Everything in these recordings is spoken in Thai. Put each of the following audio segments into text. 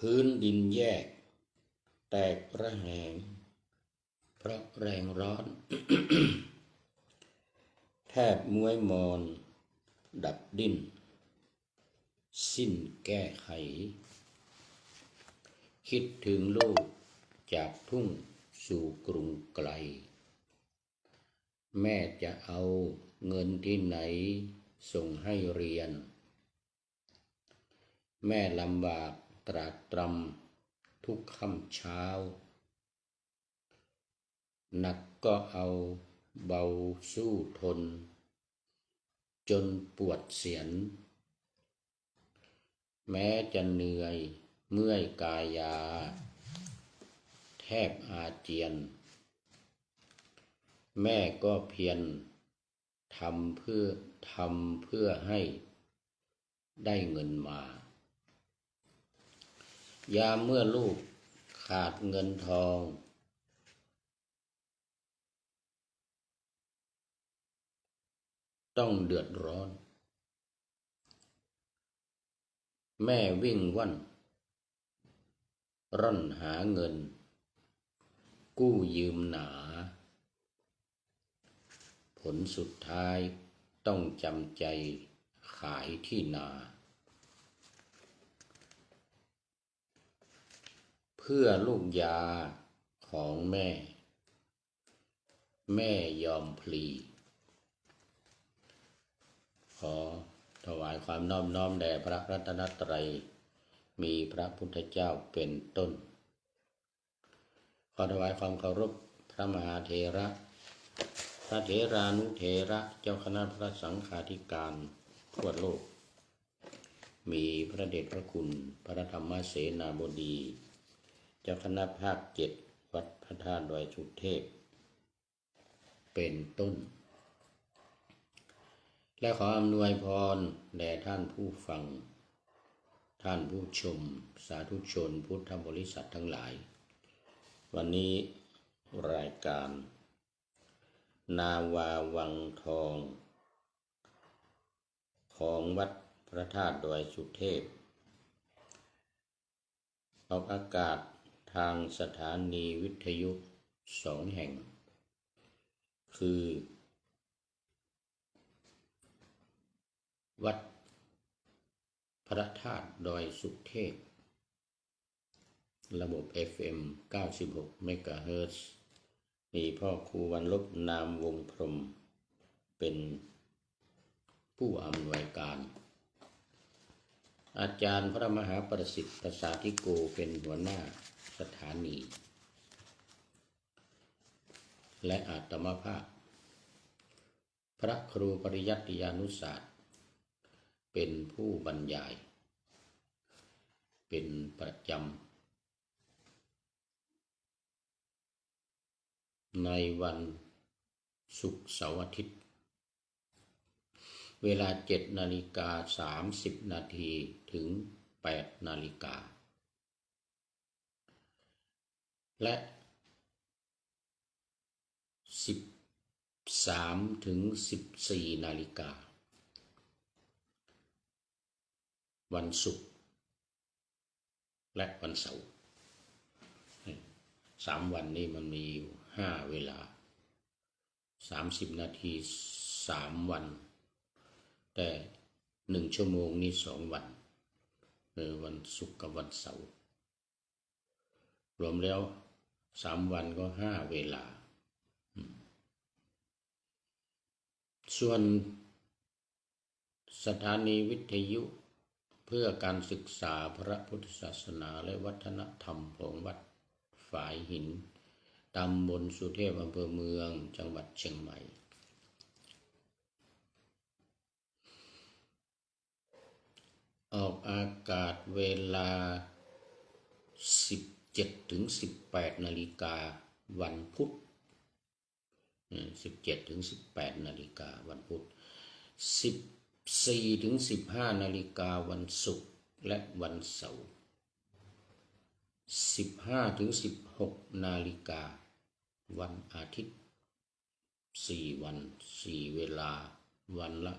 พื้นดินแยกแตกระแหงเพราะแรงร้อน แทบม้วยมอนดับดิ้นสิ้นแก้ไขคิดถึงลูกจากทุ่งสู่กรุงไกลแม่จะเอาเงินที่ไหนส่งให้เรียนแม่ลำบากตรากตรำทุกค่ำเช้าหนักก็เอาเบาสู้ทนจนปวดเสียนแม้จะเหนื่อยเมื่อยกายาแทบอาเจียนแม่ก็เพียรทำเพื่อให้ได้เงินมายามเมื่อลูกขาดเงินทองต้องเดือดร้อนแม่วิ่งว่อนร่อนหาเงินกู้ยืมหนาผลสุดท้ายต้องจำใจขายที่นาเพื่อลูกยาของแม่ยอมพลีขอถวายความนอบน้อมแด่พระรัตนตรัยมีพระพุทธเจ้าเป็นต้นขอถวายความเคารพพระมหาเถระพระเถรานุเถระเจ้าคณะพระสังฆาธิการทั่วโลกมีพระเดชพระคุณพระธรรมเสนาบดีเจ้าคณะภาค7วัดพระธาตุดอยสุเทพเป็นต้นและขออำนวยพรแด่ท่านผู้ฟังท่านผู้ชมสาธุชนพุทธบริษัททั้งหลายวันนี้รายการนาวาวังทองของวัดพระธาตุดอยสุเทพออกอากาศทางสถานีวิทยุ2 แห่งคือวัดพระธาตุดอยสุเทพระบบ FM 96 เมกะเฮิรตซ์มีพ่อครูวันลบนามวงพรหมเป็นผู้อำนวยการอาจารย์พระมหาประสิทธิ์ประสาธิโกเป็นหัวหน้าสถานีและอาตมาภาพพระครูปริยัติยานุศาสตร์เป็นผู้บรรยายเป็นประจำในวันศุกร์เสาร์อาทิตย์เวลา7:30 นาทีถึง8 นาฬิกาและ13 ถึง 14 นาฬิกาวันศุกร์และวันเสาร์3 วันนี้มันมีอยู่5 เวลา30 นาที3 วันแต่1 ชั่วโมงนี่2 วันวันศุกร์กับวันเสาร์รวมแล้ว3 วันก็5 เวลาส่วนสถานีวิทยุเพื่อการศึกษาพระพุทธศาสนาและวัฒนธรรมของวัดฝายหินตำบลสุเทพอำเภอเมืองจังหวัดเชียงใหม่ออกอากาศเวลา17 ถึง 18 นาฬิกาวันพุธ17 ถึง 18 นาฬิกาวันพุธ14 ถึง 15 นาฬิกาวันศุกร์และวันเสาร์15 ถึง 16 นาฬิกาวันอาทิตย์4 วัน 4 เวลาวันละ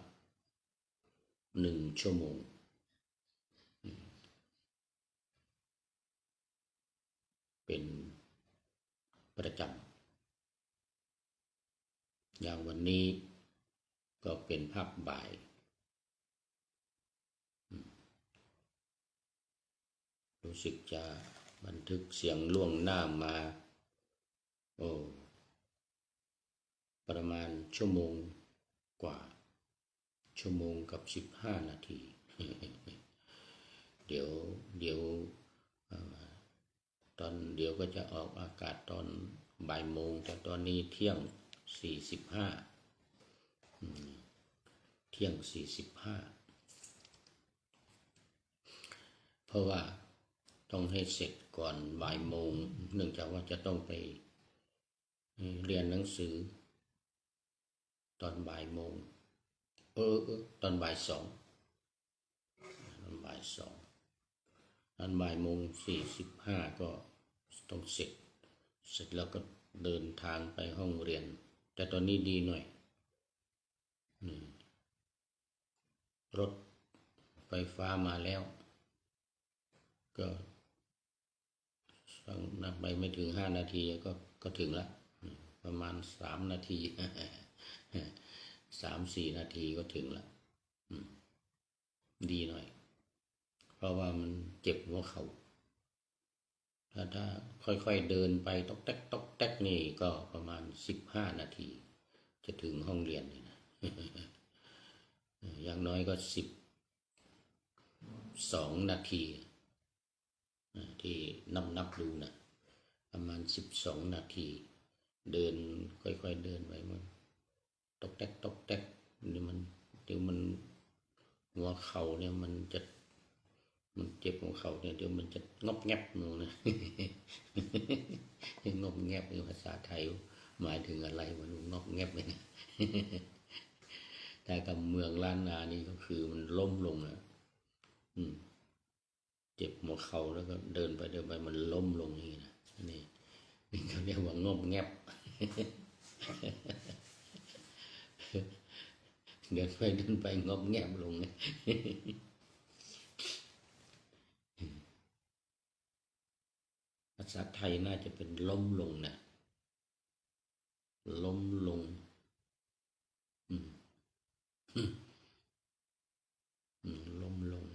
1 ชั่วโมง ประจำอย่างวันนี้ก็เป็นภาคบ่ายรู้สึกจะบันทึกเสียงล่วงหน้ามาประมาณชั่วโมงกว่าชั่วโมงกับ15 นาที เดี๋ยวตอนเดี๋ยวก็จะออกอากาศตอนบ่ายโมงแต่ตอนนี้เที่ยง45เที่ยง45เพราะว่าต้องให้เสร็จก่อนบ่ายโมงเนื่องจากว่าจะต้องไปเรียนหนังสือตอนบ่ายโมงตอนบ่ายสองตอนบ่ายโมง45ก็ต้องเสร็จแล้วก็เดินทางไปห้องเรียนแต่ตอนนี้ดีหน่อยรถไฟฟ้ามาแล้วก็นับไปไม่ถึง5 นาทีก็ถึงแล้วประมาณ3 นาที3-4 นาทีก็ถึงแล้วดีหน่อยเพราะว่ามันเจ็บหัวเข่าถ้าค่อยๆเดินไปตอกแต๊กนี่ก็ประมาณ15 นาทีจะถึงห้องเรียนนี่นะอย่างน้อยก็12 นาทีที่นับดูนะประมาณ12 นาทีเดินค่อยๆเดินไปมันตอกแต๊กนี่มันเดี๋ยวมันหัวเข่าเนี่ยมันเจ็บหัวเข่าเนี่ยเดี๋ยวมันจะงอบแงบนูนะงอบแงบในภาษาไทยหมายถึงอะไรมันงอบแงบเลยนะแต่กับเมืองล้านนานี่ก็คือมันล้มลงนะเจ็บหัวเข่าแล้วก็เดินไปมันล้มลงนี่นะนี่เขาเรียกว่างอบแงบเดินไปงอบแงบลงนะภาษาไทยน่าจะเป็นล้มลงนะล้มลงล้มลง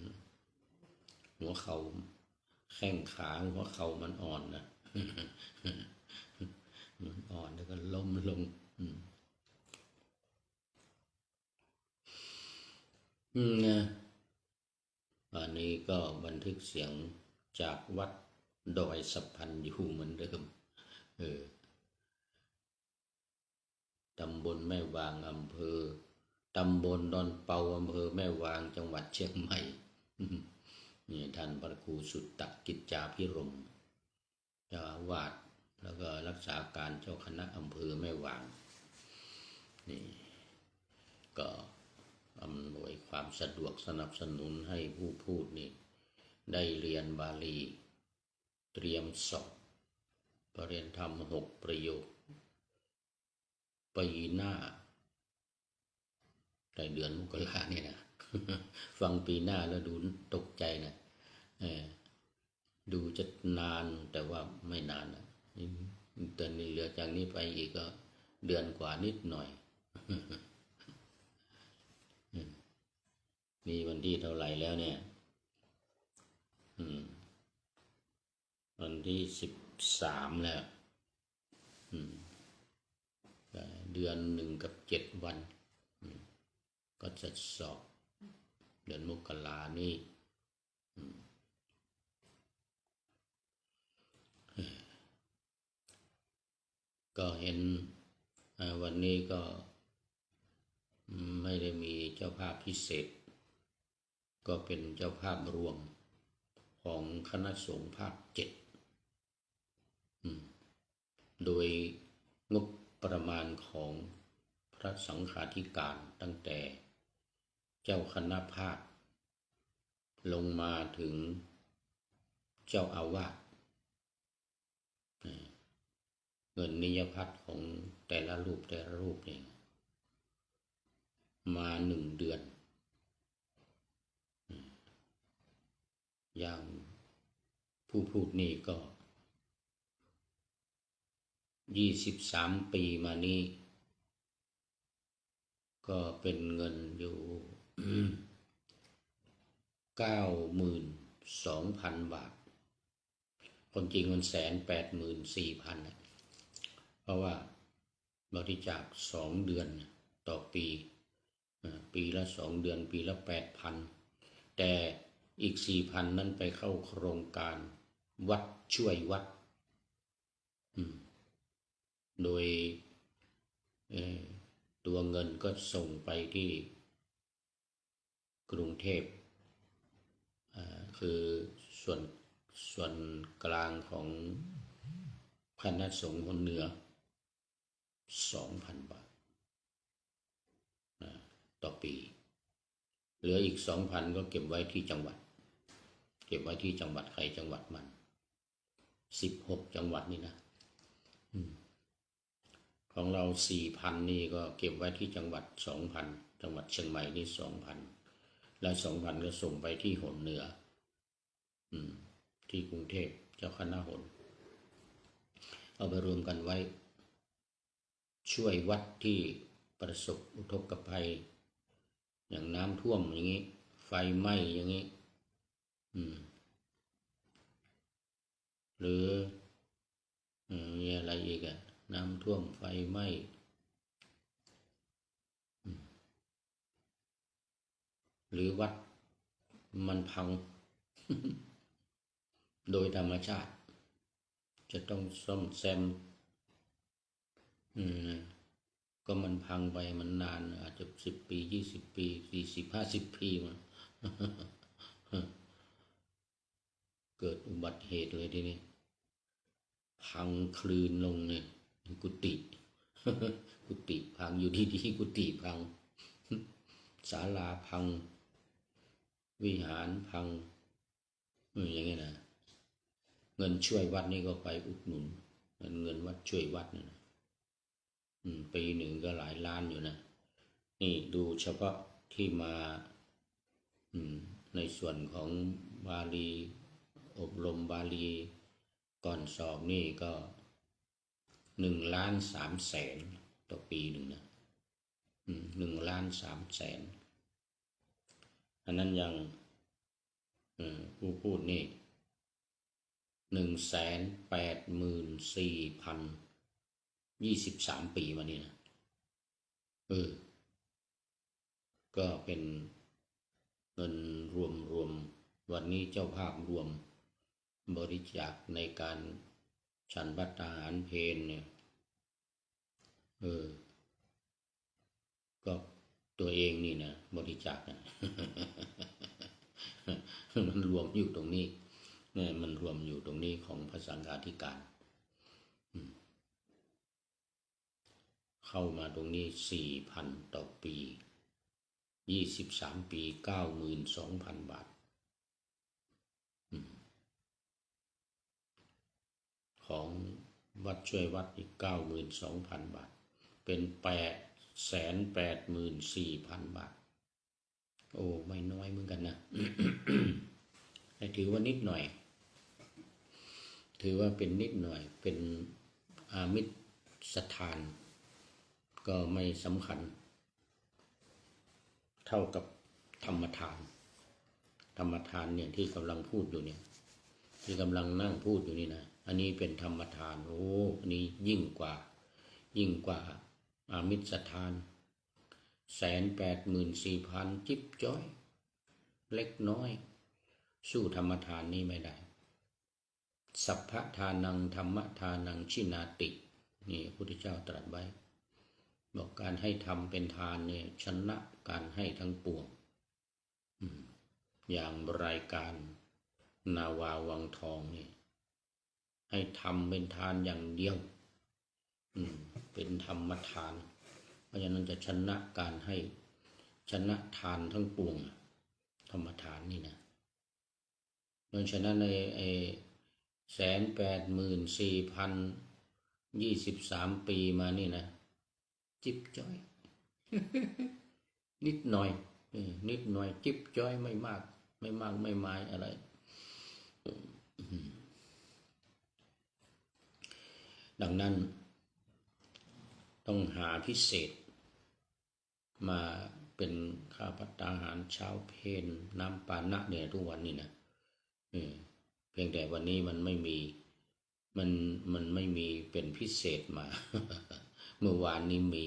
หัวเข่าแข้งขาหัวเข่ามันอ่อนนะมันอ่อนแล้วก็ล้มลงนะอันนี้ก็บันทึกเสียงจากวัดดอยสะพันอยู่เหมือนเดิมตำบลแม่วางอำเภอตำบลดอนเปาอำเภอแม่วางจังหวัดเชียงใหม่นี่ท่านพระครูสุตตกิจจาภิรมย์เจ้าอาวาสแล้วก็รักษาการเจ้าคณะอำเภอแม่วางนี่ก็อำนวยความสะดวกสนับสนุนให้ผู้พูดนี่ได้เรียนบาลีเตรียมสอบปรริญญาธรรม6 ประโยคปีหน้าในเดือนมกราเนี่ยนะฟังปีหน้าแล้วดูตกใจนะดูจะนานแต่ว่าไม่นานนะเดือนนี้เหลือจากนี้ไปอีกก็เดือนกว่านิดหน่อยนี่วันที่เท่าไหร่แล้วเนี่ยวันที่13แล้วเดือน1 กับ 7 วันก็จะสอบเดือนมกรานี่ก็เห็นวันนี้ก็ไม่ได้มีเจ้าภาพพิเศษก็เป็นเจ้าภาพรวมของคณะสงฆ์ภาค 7โดยงบประมาณของพระสังฆาธิการตั้งแต่เจ้าคณะภาคลงมาถึงเจ้าอาวาสเงินนิยพัฒน์ของแต่ละรูปเนี่ยมา1 เดือนอย่างผู้พูดนี่ก็ 23 ปีมานี้ก็เป็นเงินอยู่ 92,000 บาทคนจริงมัน184,000นะเพราะว่าบริจาค2 เดือนต่อปีปีละ2 เดือนปีละ 8,000แต่อีก 4,000นั้นไปเข้าโครงการวัดช่วยวัดโดยตัวเงินก็ส่งไปที่กรุงเทพคือส่วนกลางของคณะสงฆ์คนเหนือ 2,000 บาทต่อปีเหลืออีก 2,000 ก็เก็บไว้ที่จังหวัดใครจังหวัดมัน16 จังหวัดนี่นะของเรา 4,000 นี่ก็เก็บไว้ที่จังหวัด 2,000 จังหวัดเชียงใหม่นี่ 2,000 แล้ว 2,000 ก็ส่งไปที่หนเหนือที่กรุงเทพเจ้าคณะหนเอาไปรวมกันไว้ช่วยวัดที่ประสบอุทกภัยอย่างน้ำท่วมอย่างนี้ไฟไหม้อย่างนี้หรือมีอะไรอีกอะน้ำท่วมไฟไหม้หรือวัดมันพัง โดยธรรมชาติจะต้องซ่อมแซมก็มันพังไปมันนานอาจจะ10 ปี20 ปี40 50 ปีมา เกิดอุบัติเหตุเลยทีนี้พังคลืนลงเนี่ยกุฏิ กุฏิพังอยู่ดีๆกุฏิพัง ศาลาพังวิหารพังอย่างเงี้ยนะเงินช่วยวัดนี่ก็ไปอุดหนุนเงินวัดช่วยวัดนะปีหนึ่งก็หลายล้านอยู่นะนี่ดูเฉพาะที่มาในส่วนของบาลีอบรมบาลีก่อนสอบนี่ก็1,300,000ต่อปีหนึ่งนะ1,300,000อันนั้นยังผู้พูดนี่184,000 23 ปีมานี่นะก็เป็นเงินรวมวันนี้เจ้าภาพรวมบริจาคในการฉันภัตตาหารเพลเนี่ยก็ตัวเองนี่นะบริจาคนะ มันรวมอยู่ตรงนี้เนี่ยมันรวมอยู่ตรงนี้ของพระสังฆาธิการเข้ามาตรงนี้ 4,000 ต่อปี23 ปี 92,000 บาทของวัดช่วยวัดอีก 92,000 บาทเป็น884,000 บาทโอ้ไม่น้อยเหมือนกันนะ แต่ถือว่านิดหน่อยถือว่าเป็นนิดหน่อยเป็นอามิสทานก็ไม่สำคัญเท่ากับธรรมทานเนี่ยที่กำลังพูดอยู่เนี่ยที่กำลังนั่งพูดอยู่นี่นะอันนี้เป็นธรรมทานโอ้อันนี้ยิ่งกว่าอามิสทาน184,000จิ๊บจ้อยเล็กน้อยสู้ธรรมทานนี้ไม่ได้สัพพทานังธรรมทานังชินาตินี่พระพุทธเจ้าตรัสไว้บอกการให้ทำเป็นทานเนี่ยชนะการให้ทั้งปวงอย่างรายการนาวาวังทองนี่ให้ทำเป็นทานอย่างเดียวเป็นธรรมทานเพราะฉะนั้นจะชนะการให้ชนะทานทั้งปวงธรรมทานนี่นะเพราะฉะนั้นใน184,023 ปีมานี่นะจิ๊บจ้อย นิดหน่อยจิ๊บจ้อยไม่มากไม่มายอะไรดังนั้น ต้องหาพิเศษมาเป็นข้าวผัดอาหารเช้าเพลน้ำปานะเนี่ยทุกวันนี่นะเพียงแต่วันนี้มันไม่มีมันไม่มีเป็นพิเศษมา เมื่อวานนี้มี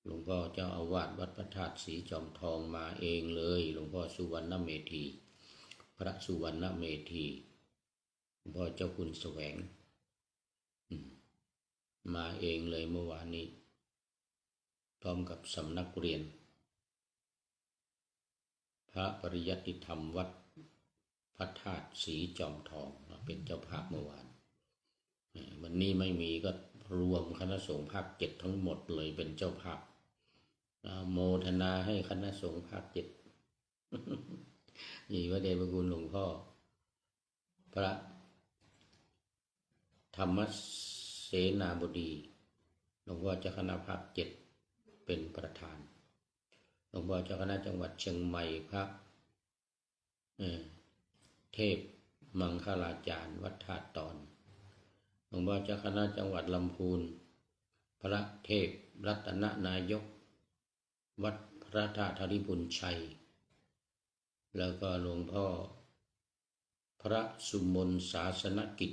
หลวงพ่อเจ้าอาวาสวัดพระธาตุศรีจอมทองมาเองเลยหลวงพ่อสุวรรณเมธีพระสุวรรณเมธีหลวงพ่อเจ้าคุณแสวงมาเองเลยเมื่อวานนี้พร้อมกับสำนักเรียนพระปริยัติธรรมวัดพระธาตุศรีจอมทองเป็นเจ้าภาพเมื่อวานวันนี้ไม่มีก็รวมคณะสงฆ์ภาค7ทั้งหมดเลยเป็นเจ้าภาพโมทนาให้คณะสงฆ์ภาค7นี่พระเดชพระคุณหลวงพ่อพระธรรมเสนาบดีหลวงพ่อเจ้าคณะภาค7เป็นประธานหลวงพ่อเจ้าคณะจังหวัดเชียงใหม่พระเทพมังคลาจารย์วัดธาตุตอนหลวงพ่อเจ้าคณะจังหวัดลำพูนพระเทพรัตนนายกวัดพระธาตุธริพุนชัยแล้วก็หลวงพ่อพระสุมนศาสนกิจ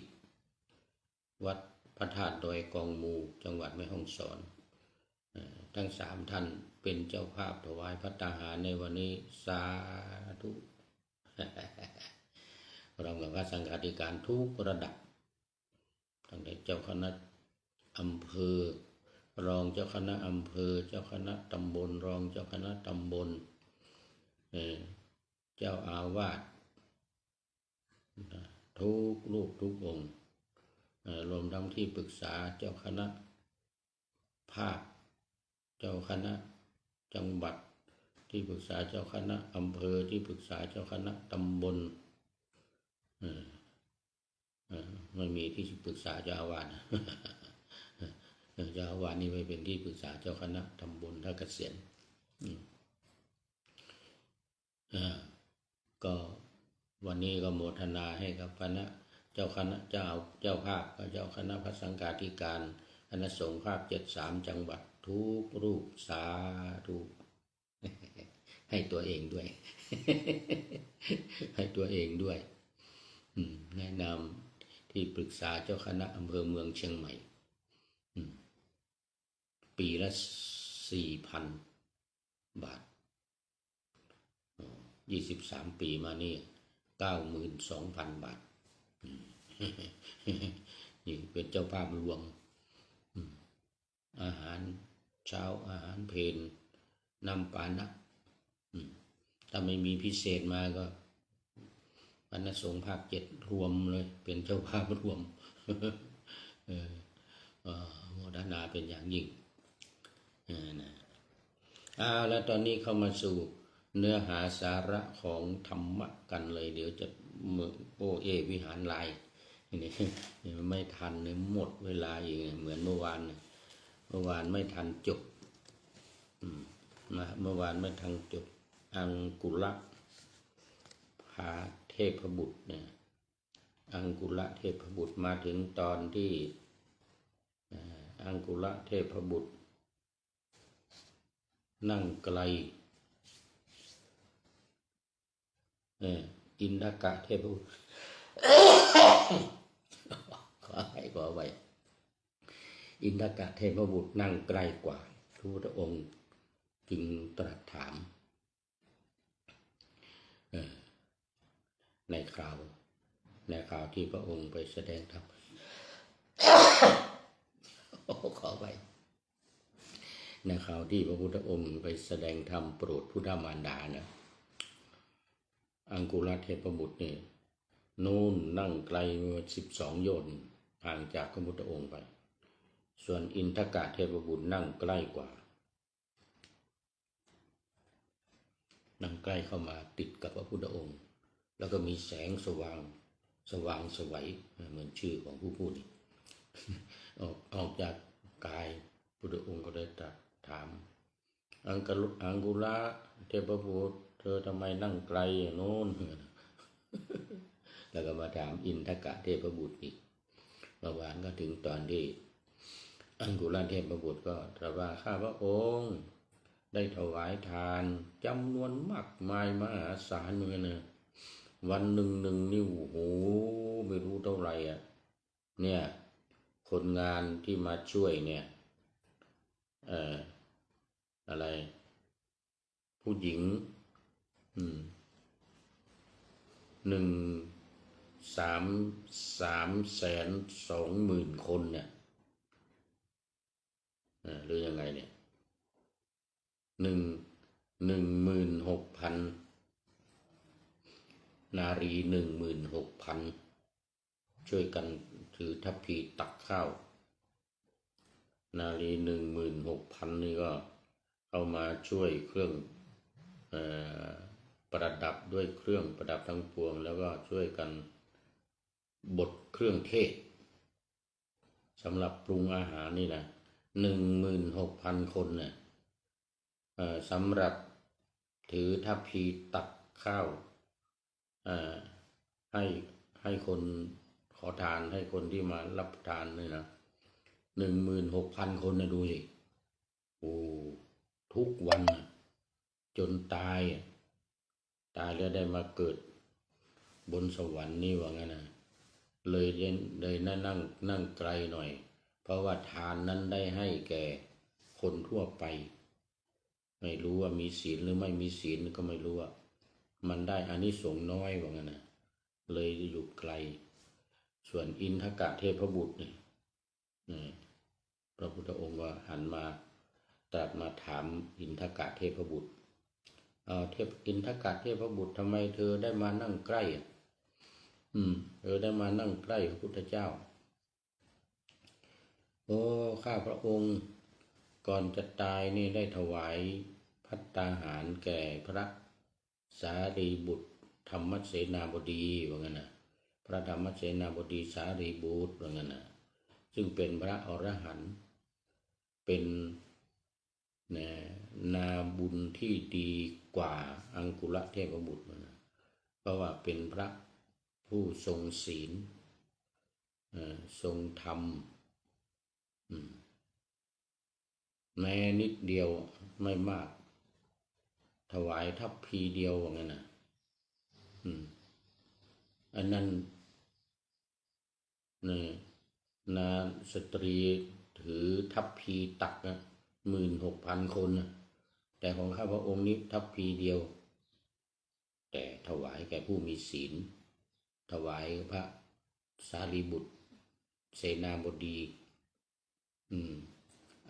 วัดพระธาตุดอยกองมูจังหวัดแม่ฮ่องสอนทั้ง3ท่านเป็นเจ้าภาพถวายภัตตาหารในวันนี้สาธุเรากับพระสังฆาธิการทุกระดับตั้งแต่เจ้าคณะอำเภอรองเจ้าคณะอำเภอเจ้าคณะตำบลรองเจ้าคณะตำบลเจ้าอาวาสทุกรูปทุกองค์รวมทั้งที่ปรึกษาเจ้าคณะภาคเจ้าคณะจังหวัดที่ปรึกษาเจ้าคณะอำเภอที่ปรึกษาเจ้าคณะตำบลไม่มีที่ปรึกษาเจ้าอาวาสเจ้าอาวาสนี่ไม่เป็นที่ปรึกษาเจ้าคณะตำบลท่าเกษียณก็วันนี้ก็โมทนาให้กับคณะเจ้าคณะเจ้าภาพกับเจ้าคณะพระสังฆาธิการคณะสงฆ์ภาค73จังหวัดทุกรูปสาธุให้ตัวเองด้วย ให้ตัวเองด้วยแนะนำที่ปรึกษาเจ้าคณะอำเภอเมืองเชียงใหม่ปีละ 4,000 บาท23 ปีมานี่ 92,000 บาทนี่เป็นเจ้าภาพรวมอาหารเช้าอาหารเพลน้ำปานะถ้าไม่มีพิเศษมาก็คณะสงฆ์ภาค7รวมเลยเป็นเจ้าภาพรวมโมทนาเป็นอย่างยิ่งแล้วตอนนี้เข้ามาสู่เนื้อหาสาระของธรรมะกันเลยเดี๋ยวจะวิหารลายนี่ไม่ทันเลยหมดเวลาอีกเหมือนเมื่อวานไม่ทันจบเมื่อวานไม่ทันจบอังกุละพาเทพบุตรเนี่ยอังกุละเทพบุตรมาถึงตอนที่อังกุละเทพบุตรนั่งไกลอินทกะเทพบุตร ขอไว้อินทกะเทพบุตรนั่งไกลกว่าพระพุทธองค์จึงตรัสถามในคราวที่พระองค์ไปแสดงธรรม ขอไว้ในคราวที่พระพุทธองค์ไปแสดงธรรมโปรดพุทธมารดานะอังกุลเทพบุตรเนี่ยนู่นนั่งไกล12 โยชน์ห่างจากพระพุทธองค์ไปส่วนอินทกะเทพบุตรนั่งใกล้กว่านั่งใกล้เข้ามาติดกับพระพุทธองค์แล้วก็มีแสงสว่างสวัยเหมือนชื่อของผู้พูดนี่ออกจากกายพุทธองค์ก็ได้ตรัสถามอังกุละเทพบุตรเธอทำไมนั่งไกลอย่างโน้น แล้วก็มาถามอินทกะเทพบุตรอีกเมื่อวานก็ถึงตอนที่ อังคุลเทพบุตรก็ตรัสว่าข้าพระองค์ได้ถวายทานจำนวนมากมายมหาศาลเหมือนกันนะวันหนึ่งนี่โอ้โหไม่รู้เท่าไหร่อ่ะเนี่ยคนงานที่มาช่วยเนี่ยอะไรผู้หญิง1,320,000 คนเนี่ยหรือยังไงเนี่ย16,000นารี16,000ช่วยกันถือทัพพีตักข้าวนารี16,000นี่ก็เข้ามาช่วยเครื่องประดับด้วยเครื่องประดับทั้งปวงแล้วก็ช่วยกันบดเครื่องเทศสำหรับปรุงอาหารนี่นะ16,000 คนเนี่ยสำหรับถือทัพพีตักข้าวให้คนขอทานให้คนที่มารับทานนี่นะ16,000 คนนะดูสิโอ้ทุกวันจนตายแล้วได้มาเกิดบนสวรรค์นี่ว่างั้นนะเลยนั่งไกลหน่อยเพราะว่าทานนั้นได้ให้แก่คนทั่วไปไม่รู้ว่ามีศีลหรือไม่มีศีลก็ไม่รู้ว่ามันได้อานิสงส์น้อยว่างั้นนะเลยอยู่ไกลส่วนอินทกะเทพบุตรนี่พระพุทธองค์ก็หันมาตรัสมาถามอินทกะเทพบุตรอินทกะเทพบุตรทำไมเธอได้มานั่งใกล้เธอได้มานั่งใกล้พระพุทธเจ้าโอ้ข้าพระองค์ก่อนจะตายนี่ได้ถวายภัตตาหารแก่พระสารีบุตรธรรมเสนาบดีว่างั้นนะพระธรรมเสนาบดีสารีบุตรว่างั้นนะซึ่งเป็นพระอรหันต์เป็นนาบุญที่ดีกว่าอังคุลเทพบุตรนะเพราะว่าเป็นพระผู้ทรงศีลทรงธรรมแม้นิดเดียวไม่มากถวายทัพพีเดียวว่างั้นนะอันนั้นนาสตรีถือทัพพีตัก16,000 คนนะแต่ของข้าพระองค์นี้ทัพพีเดียวแต่ถวายแก่ผู้มีศีลถวายพระสารีบุตรเสนาบดี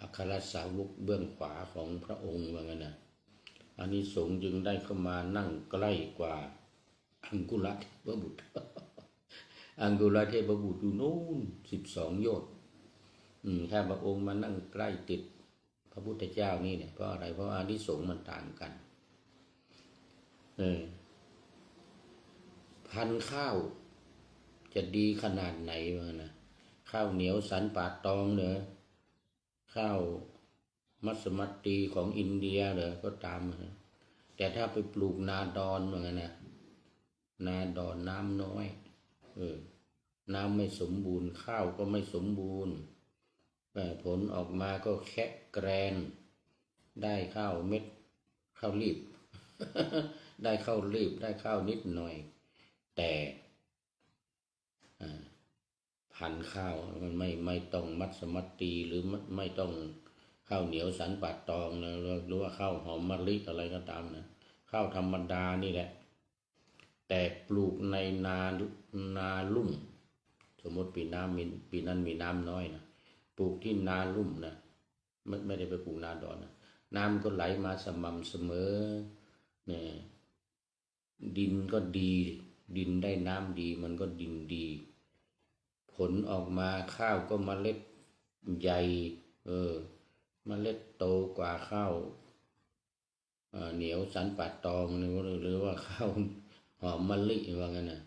อัครสาวกเบื้องขวาของพระองค์ว่างั้นนะอานิสงส์จึงได้เข้ามานั่งใกล้กว่าอังคุลเทพบุตร อังคุลเทพบุตรอยู่นู่น12 โยชน์ถ้าพระองค์มานั่งใกล้ติดพระพุทธเจ้านี่เนี่ยเพราะอะไรเพราะอานิสงส์มันต่างกันพันข้าวจะดีขนาดไหนวะนะข้าวเหนียวสันป่าตองเนอะข้าวมัสมัตตีของอินเดียเหรอก็ตามนะแต่ถ้าไปปลูกนาดอนเหมือนกันนะนาดอนน้ำน้อยน้ำไม่สมบูรณ์ข้าวก็ไม่สมบูรณ์ผลออกมาก็แค่แกรนได้ข้าวเม็ดข้าวรีบ ได้ข้าวรีบได้ข้าวนิดหน่อยแต่พันข้าวมันไม่ต้องมัสมัตตีหรือไม่ต้องข้าวเหนียวสันป่าตองนะหรือว่าข้าวหอมมะลิอะไรก็ตามนะข้าวธรรมดานี่แหละแต่ปลูกในนาลุ่มสมมติปีนั้นมีน้ำน้อยนะปลูกที่นาลุ่มนะไม่ได้ไปปลูกนาดอนนะน้ำก็ไหลมาสม่ำเสมอเนี่ยดินก็ดีดินได้น้ำดีมันก็ดินดีผลออกมาข้าวก็เมล็ดใหญ่เมล็ดโตกว่าข้าวเหนียวสันป่าตองหรือว่าข้าวหอมมะลิว่างั้นนะ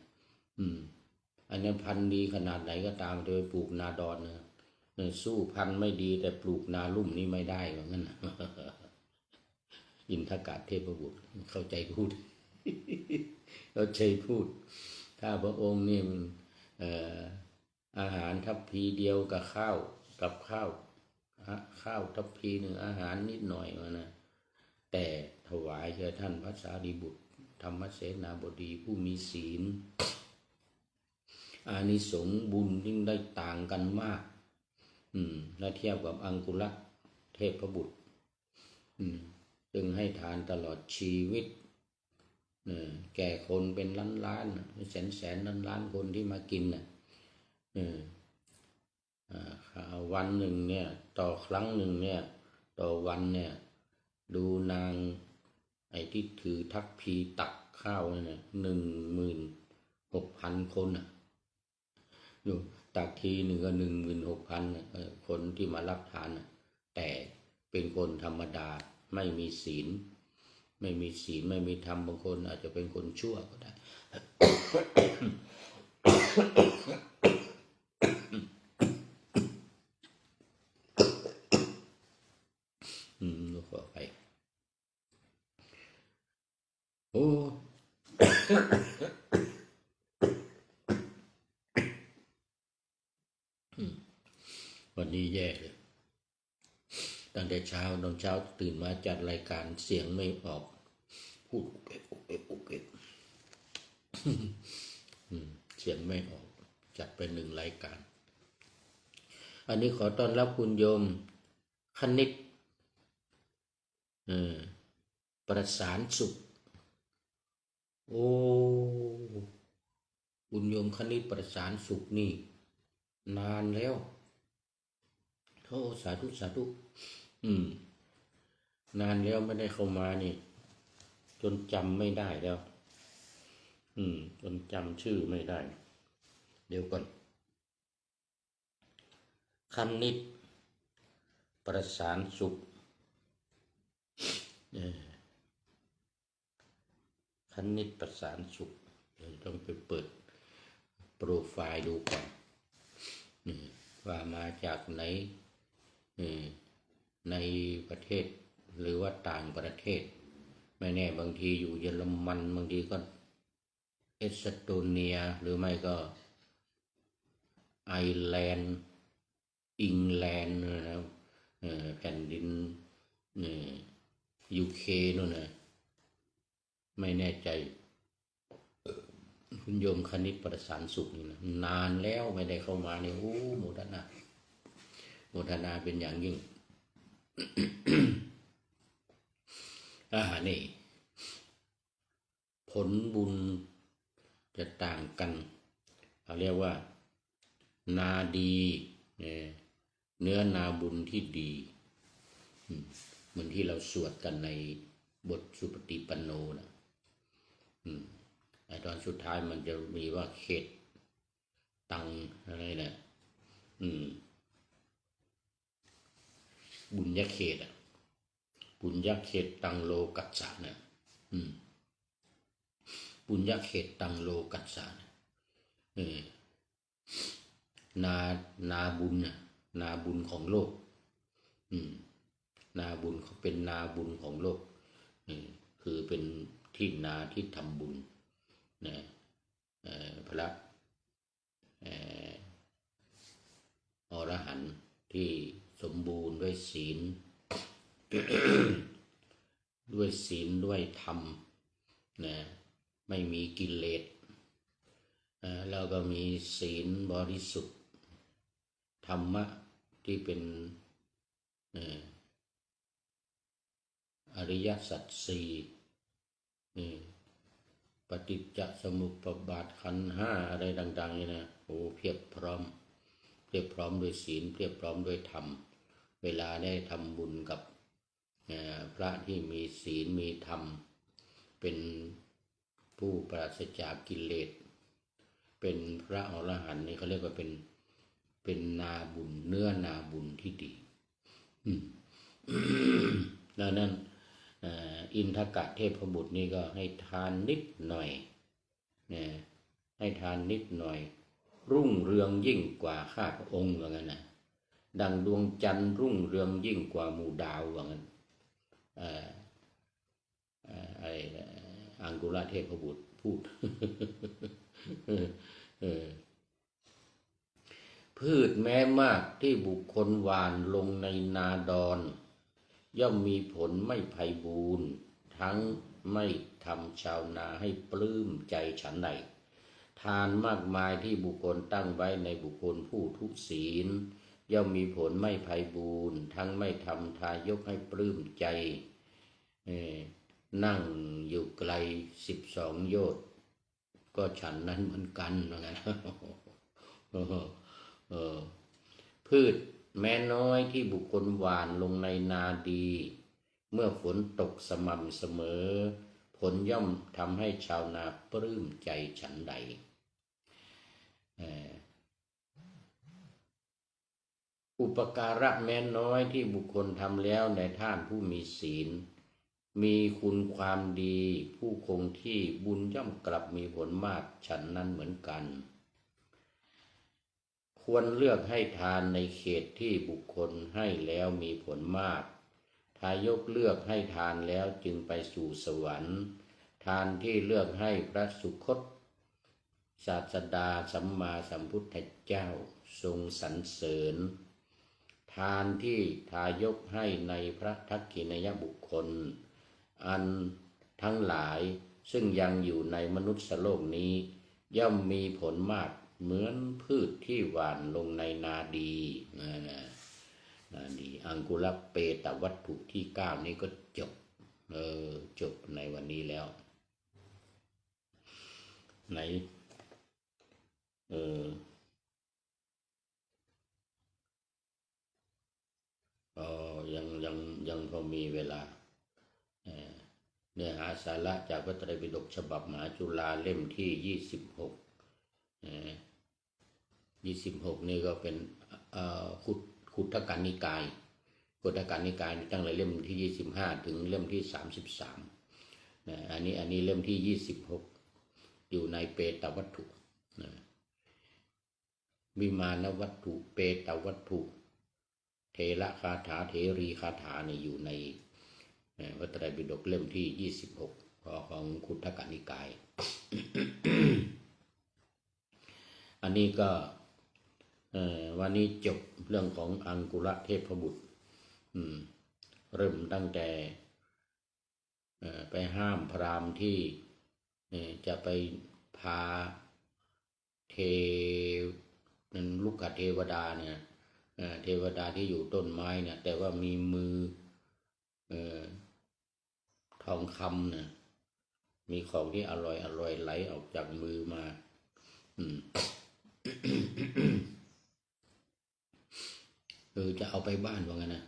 อันนี้พันธุ์ดีขนาดไหนก็ตามจะไปปลูกนาดอนนะสู้พันธุ์ไม่ดีแต่ปลูกนาลุ่มนี่ไม่ได้ว่างั้นนะ อินทกะเทพบุตรเข้าใจพูด เข้าใจพูดถ้าพระองค์นี่มันอาหารทัพพีเดียวกับข้าว ข้าวทัพพีหนึ่งอาหารนิดหน่อยมานะแต่ถวายแก่ท่านพระสารีบุตรธรรมเสนาบดีผู้มีศีลอานิสงส์บุญยิ่งได้ต่างกันมากและเทียบกับอังกุลเทพบุตรจึงให้ทานตลอดชีวิตแก่คนเป็นล้านแสนล้านคนที่มากินวันหนึ่งเนี่ยต่อครั้งหนึ่งเนี่ยต่อวันเนี่ยดูนางไอ้ที่ถือทัพพีตักข้าวเนี่ย16,000 คนดูตักทีหนึ่งก็16,000คนที่มารับทานแต่เป็นคนธรรมดาไม่มีศีลไม่มีธรรมบางคนอาจจะเป็นคนชั่วก็ได้ขอไปโอ้วันนี้แย่เลยตั้งแต่เช้าตอนเช้าตื่นมาจัดรายการเสียงไม่ออกพูดเก็บเสียงไม่ออกจัดไป1 รายการอันนี้ขอต้อนรับคุณโยมคณิตประสานสุขโอ้คุณโยมคณิตประสานสุขนี่นานแล้วโอ้สาธุนานแล้วไม่ได้เข้ามานี่จนจำไม่ได้แล้วจนจำชื่อไม่ได้เดี๋ยวก่อนคณิตประสานสุขคณิตประสานสุขต้องไปเปิดโปรไฟล์ดูก่อนว่ามาจากไหนในประเทศหรือว่าต่างประเทศไม่แน่บางทีอยู่เยอรมันบางทีก็เอสโตเนียหรือไม่ก็ไอร์แลนด์อังกฤษนะแผ่นดินUK นู่นนะไม่แน่ใจคุณโยมคณิตประสานสุขนี่นะนานแล้วไม่ได้เข้ามาเนี่ยโอ้โมทนาเป็นอย่างยิ่ง นี่ผลบุญจะต่างกันเขาเรียกว่านาดีเนื้อนาบุญที่ดีเหมือนที่เราสวดกันในบทสุปฏิปันโนนะไอตอนสุดท้ายมันจะมีว่าเขตตังอะไรนะบุญญาเขตบุญญาเขตตังโลกัสสะนะบุญญาเขตตังโลกัสสะนาบุญนาบุญของโลกนาบุญเขาเป็นนาบุญของโลกคือเป็นที่นาที่ทำบุญนะพระอรหันต์ที่สมบูรณ์ด้วยศีล ด้วยศีลด้วยธรรมนะไม่มีกิเลสแล้วก็มีศีลบริสุทธิ์ธรรมะที่เป็นอริยสัจสี่ปฏิจจสมุปบาทขันธ์ห้าอะไรต่างๆนี่นะโอ้เพียบพร้อมด้วยศีลเพียบพร้อมด้วยธรรมเวลาได้ทำบุญกับพระที่มีศีลมีธรรมเป็นผู้ปราศจากกิเลสเป็นพระอรหันต์นี่เขาเรียกว่าเป็นนาบุญเนื้อนาบุญที่ดีดังนั้นอินทกะเทพบุตรนี่ก็ให้ทานนิดหน่อยให้ทานนิดหน่อยรุ่งเรืองยิ่งกว่าข้าพระองค์ว่างั้นนะดังดวงจันทร์รุ่งเรืองยิ่งกว่าหมู่ดาวว่างั้นอังกุลเทพบุตรพูด เพ พืชแม้มากที่บุคคลหว่านลงในนาดอนย่อมมีผลไม่ไพบูรณ์ทั้งไม่ทำชาวนาให้ปลื้มใจฉันใดทานมากมายที่บุคคลตั้งไว้ในบุคคลผู้ทุศีลย่อมมีผลไม่ไพบูรณ์ทั้งไม่ทำทายกให้ปลื้มใจนั่งอยู่ไกล12 โยชน์ก็ฉันนั้นเหมือนกันเหมือนกันพืชแม้น้อยที่บุคคลหว่านลงในนาดีเมื่อฝนตกสม่ำเสมอผลย่อมทำให้ชาวนาปลื้มใจฉันใดอุปการะแม้น้อยที่บุคคลทำแล้วในท่านผู้มีศีลมีคุณความดีผู้คงที่บุญย่อมกลับมีผลมากฉันนั้นเหมือนกันควรเลือกให้ทานในเขตที่บุคคลให้แล้วมีผลมากทายกเลือกให้ทานแล้วจึงไปสู่สวรรค์ทานที่เลือกให้พระสุคตศาสดาสัมมาสัมพุทธเจ้าทรงสรรเสริญทานที่ทายกให้ในพระทักขิณยบุคคลอันทั้งหลายซึ่งยังอยู่ในมนุษย์โลกนี้ย่อมมีผลมากเหมือนพืชที่หว่านลงในนาดีนาดีอังกุลเปตวัตถุที่9นี้ก็จบในวันนี้แล้วไหนยังพอมีเวลาเนื้อหาสาระจากพระไตรปิฎกฉบับมหาจุฬาเล่มที่26นี่ก็เป็นขุทกนิกายตั้งแต่เล่มที่25ถึงเล่มที่33อันนี้เล่มที่26อยู่ในเปตวัตถุวิมานวัตถุเปตวัตถุเทระคาถาเทรีคาถาเนี่ยอยู่ในพระไตรปิฎกเล่มที่26ของขุทกนิกาย อันนี้ก็วันนี้จบเรื่องของอังกุระเทพบุตรเริ่มตั้งแต่ไปห้ามพราหมณ์ที่จะไปพาลูกขเทวดาเนี่ยเทวดาที่อยู่ต้นไม้เนี่ยแต่ว่ามีมือทองคำเนี่ยมีของที่อร่อยไหลออกจากมือมาจะเอาไปบ้านว่างั้นนะ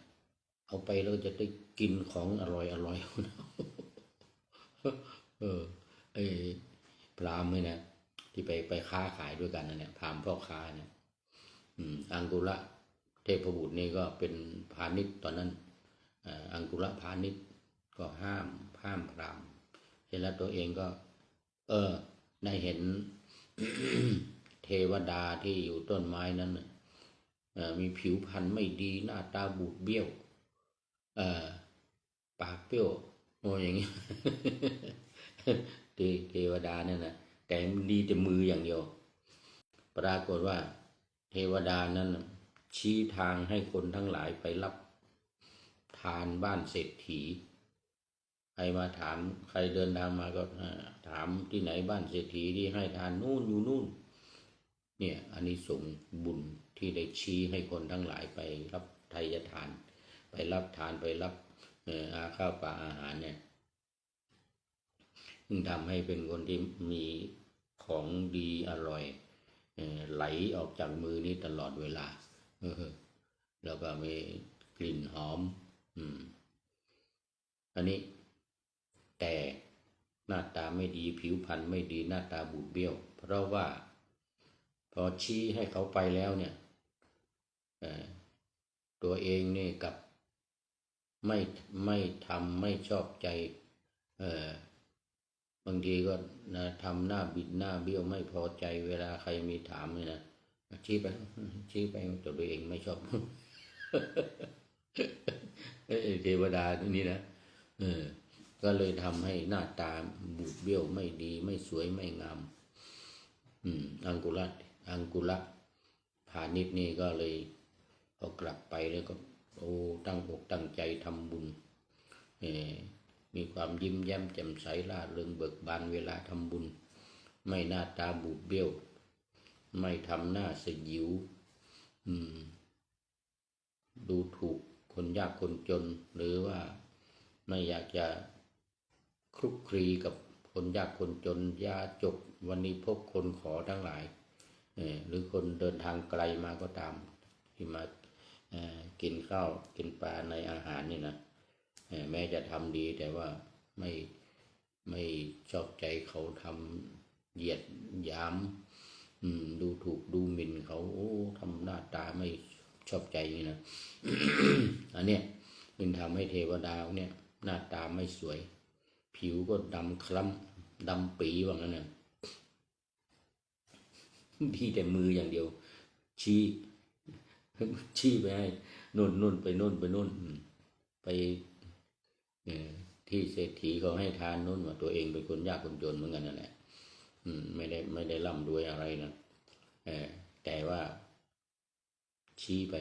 เอาไปแล้วจะได้กินของอร่อยพราหมณ์เนี่ยที่ไปค้าขายด้วยกันเนี่ยพราหมณ์พ่อค้าเนี่ยอังกุระเทพบุตรนี่ก็เป็นพาณิชย์ตอนนั้นอังกุระพาณิชย์ก็ห้ามพราหมณ์เห็นแล้วตัวเองก็ได้เห็น เทวดาที่อยู่ต้นไม้นั้นมีผิวพรรณไม่ดีหน้าตาบูดเบี้ยวปากเปรี้ยวอย่างนี้ เทวดาเนี่ยนะแต่ดีแต่มืออย่างเดียวปรากฏว่าเทวดานั้นชี้ทางให้คนทั้งหลายไปรับทานบ้านเศรษฐีใครมาถามใครเดินทางมาก็ถามที่ไหนบ้านเศรษฐีที่ให้ทานนู่นอยู่นู่นเนี่ยอันนี้ส่งบุญที่ได้ชี้ให้คนทั้งหลายไปรับไทยทานไปรับทานไปรับข้าวปลาอาหารเนี่ยซึ่งทำให้เป็นคนที่มีของดีอร่อยไหลออกจากมือนี้ตลอดเวลาแล้วก็มีกลิ่นหอมอันนี้แต่หน้าตาไม่ดีผิวพรรณไม่ดีหน้าตาบูดเบี้ยวเพราะว่าพอชี้ให้เขาไปแล้วเนี่ยตัวเองนี่กับไม่ทำไม่ชอบใจบางทีก็ทำหน้าบิดหน้าเบี้ยวไม่พอใจเวลาใครมีถามเลยนะชี้ไปตัวเองไม่ชอบ เทวดานี่นะก็เลยทำให้หน้าตาบูดเบี้ยวไม่ดีไม่สวยไม่งามอังกุระพ พาณิชย์นี่ก็เลยพอกลับไปแล้วก็โอ้ตั้งอกตั้งใจทำบุญมีความยิ้มแย้มแจ่มใสร่าเริงเบิกบานเวลาทำบุญไม่หน้าตาบูดเบี้ยวไม่ทำหน้าสยิวดูถูกคนยากคนจนหรือว่าไม่อยากจะคลุกคลีกับคนยากคนจนยาจกวันนี้พบคนขอทั้งหลายหรือคนเดินทางไกลมาก็ตามที่มากินข้าวกินปลาในอาหารนี่นะแม้จะทำดีแต่ว่าไม่ชอบใจเขาทำเหยียดหยามดูถูกดูหมิ่นเขาโอ้ทำหน้าตาไม่ชอบใจนี่นะ อันเนี้ยมันทำให้เทวดาเนี่ยหน้าตาไม่สวยผิวก็ดำคล้ำดำปีว่างั้นนะดีแต่มืออย่างเดียวชี้ไปให้นุ่นไปนุ่นไปที่เศรษฐีเขาให้ทานนุ่นว่าตัวเองเป็นคนยากคนจนเหมือนกันนั่นแหละไม่ได้ร่ำรวยอะไรนะแต่ว่าชี้ไป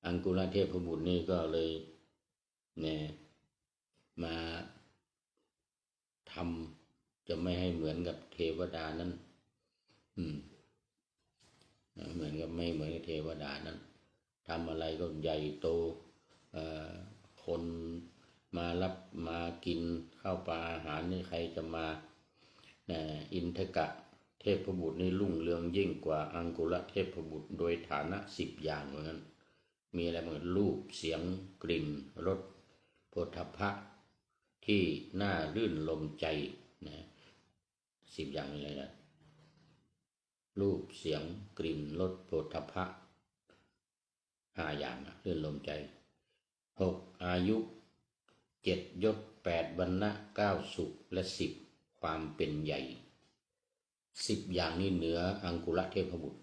อังกุลเทพบุตรนี่ก็เลยเนี่ยมาทำจะไม่ให้เหมือนกับเทวดานั้นเหมือนกับไม่เหมือนกับเทวดานั้นทำอะไรก็ใหญ่โตคนมารับมากินข้าวปลาอาหารนี่ใครจะมาอินทกะเทพบุตรนี่รุ่งเรืองยิ่งกว่าอังกุลเทพบุตรโดยฐานะ10 อย่างเหมือนกันมีอะไรบ้างรูปเสียงกลิ่นรสโผฏฐัพพะที่น่ารื่นรมใจนะ10 อย่างนี้เลยนะรูปเสียงกลิ่นรสโผฏฐัพพะ5 อย่างรื่นรมใจ6อายุ7ยศ8วรรณะ9สุขและ10ความเป็นใหญ่10 อย่างนี้เหนืออังกุลเทพบุตร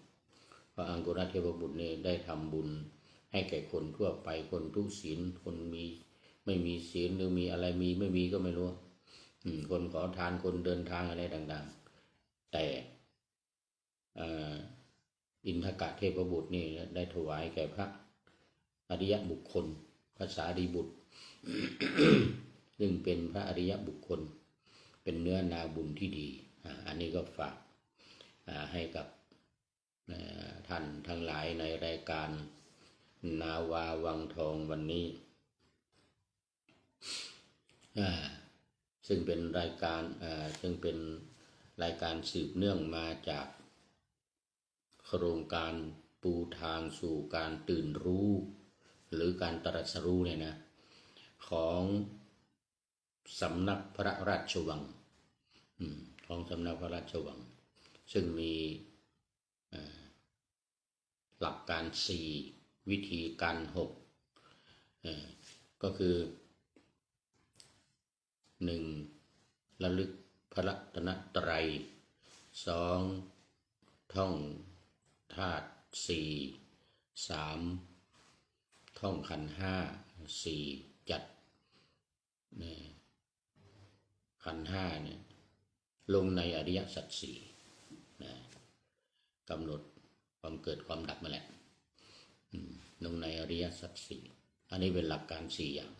เพราะอังกุลเทพบุตรนี่ได้ทำบุญให้แก่คนทั่วไปคนทุศีลคนมีไม่มีศีลหรือมีอะไรมีไม่มีก็ไม่รู้คนขอทานคนเดินทางอะไรต่างๆแต่อินทกะเทพบุตรนี่ได้ถวายแก่พระอริยบุคคลพระสารีบุตร ซึ่งเป็นพระอริยบุคคลเป็นเนื้อนาบุญที่ดีอันนี้ก็ฝากให้กับท่านทั้งหลายในรายการนาวาวังทองวันนี้ซึ่งเป็นรายการสืบเนื่องมาจากโครงการปูทางสู่การตื่นรู้หรือการตรัสรู้เนี่ยนะของสำนักพระราชวังของสำนักพระราชวังซึ่งมีหลักการ4วิธีการ6ก็คือ1ระลึกพระรัตนตรัย2ท่องธาตุ4 3ท่องขันธ์5 4จัดขันธ์5เนี่ยลงในอริยสัจ4กำหนดความเกิดความดับมาแหละลงในอริยสัจ4อันนี้เป็นหลักการ4อย่าง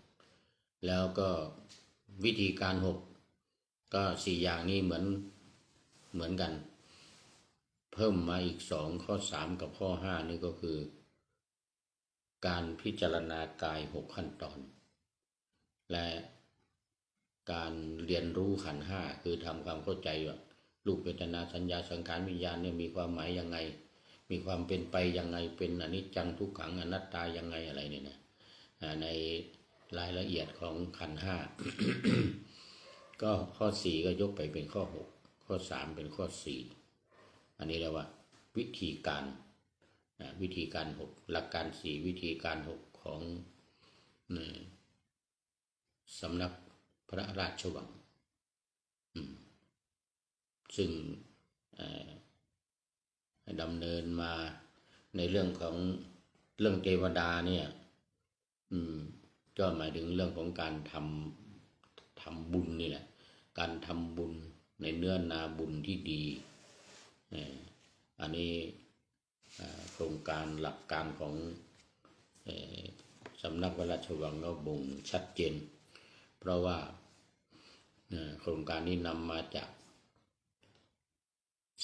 แล้วก็วิธีการ6ก็4อย่างนี้เหมือนกันเพิ่มมาอีก2ข้อ3กับข้อ5นี่ก็คือการพิจารณากาย6ขั้นตอนและการเรียนรู้ขันธ์5คือทำความเข้าใจว่ารูปเวทนาสัญญาสังขารวิญญาณเนี่ยมีความหมายยังไงมีความเป็นไปยังไงเป็นอนิจจังทุกขังอนัตตายังไงอะไรเนี่ยนะในรายละเอียดของขันธ์5 ก็ข้อ4ก็ยกไปเป็นข้อ6ข้อ3เป็นข้อ4อันนี้เรียกว่าวิธีการ6หลักการ4วิธีการ6ของสำนักพระราชวังซึ่งดำเนินมาในเรื่องของเรื่องเทวดาเนี่ยก็หมายถึงเรื่องของการทำบุญนี่แหละการทำบุญในเนื้อนาบุญที่ดี อันนี้โครงการหลักการของสำนักพระราชวังก็บ่งชัดเจนเพราะว่าโครงการนี้นำมาจาก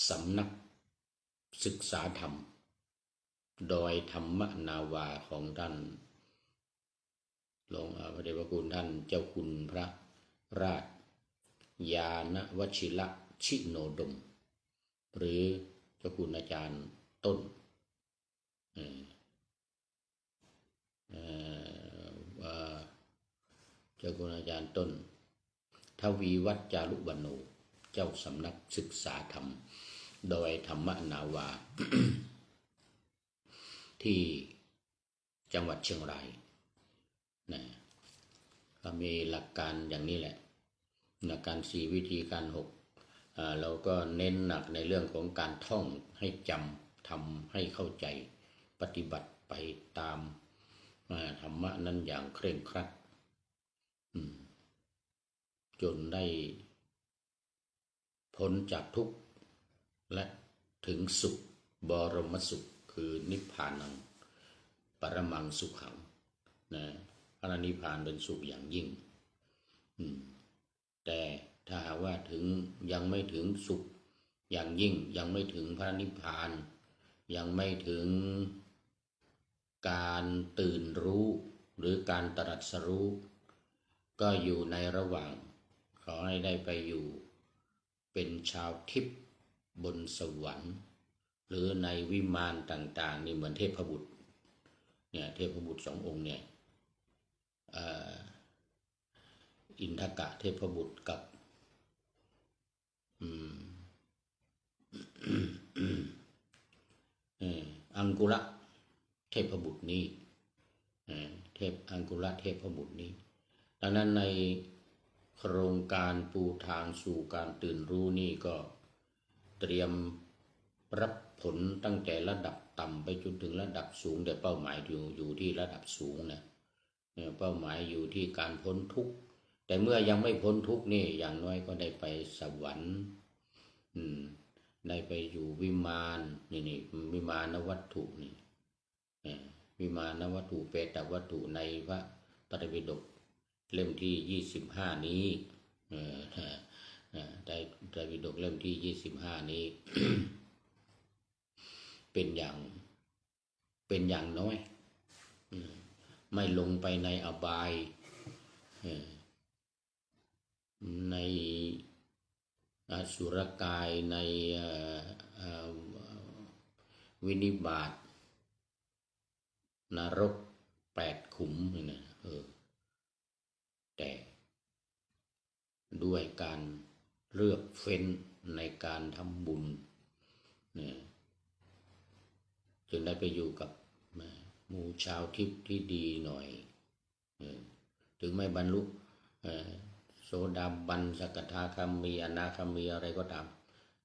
สำนักศึกษาธรรมโดยธรรมนาวาของท่านหลวงพระเดชพระคุณท่านเจ้าคุณพระราชยานวชิระชิโนดมหรือเจ้าคุณอาจารย์ต้นเจ้าคุณอาจารย์ต้นทวีวัฒน์จารุวรรณโนเจ้าสำนักศึกษาธรรมโดยธรรมนาวา ที่จังหวัดเชียงรายนะก็มีหลักการอย่างนี้แหละหลักการ4วิธีการ6เราก็เน้นหนักในเรื่องของการท่องให้จำทำให้เข้าใจปฏิบัติไปตามธรรมะนั้นอย่างเคร่งครัดจนได้พ้นจากทุกข์และถึงสุขบรมสุขคือนิพพานังปรมังสุขังนะพระนิพพานเป็นสุขอย่างยิ่งแต่ถ้าหากว่าถึงยังไม่ถึงสุขอย่างยิ่งยังไม่ถึงพระนิพพานยังไม่ถึงการตื่นรู้หรือการตรัสรู้ก็อยู่ในระหว่างขอให้ได้ไปอยู่เป็นชาวทิพย์บนสวรรค์หรือในวิมานต่างๆนี่เหมือนเทพบุตรเนี่ยเทพบุตร2 องค์เนี่ยอินทกะเทพบุตรกับอังกุระเทพบุตรนี้อังกุระเทพบุตรนี้ดังนั้นในโครงการปูทางสู่การตื่นรู้นี่ก็เตรียมรับผลตั้งแต่ระดับต่ำไปจนถึงระดับสูงแต่เป้าหมายอยู่ที่ระดับสูงนะเป้าหมายอยู่ที่การพ้นทุกข์แต่เมื่อยังไม่พ้นทุกข์นี่อย่างน้อยก็ได้ไปสวรรค์ได้ไปอยู่วิมานนี่วิมานวัตถุนี่วิมานวัตถุเปตวัตถุในพระไตรปิฎกเล่มที่25นี้ไตรปิฎกเล่มที่25นี้ เป็นอย่างน้อยไม่ลงไปในอบายในอสุรกายในวินิบาตนรก8 ขุมนี่นะแต่ด้วยการเลือกเฟ้นในการทำบุญจึงได้ไปอยู่กับหมู่ชาวทิพย์ที่ดีหน่อยถึงไม่บรรลุโสดาบันสกทาคามีอนาคามีอะไรก็ตาม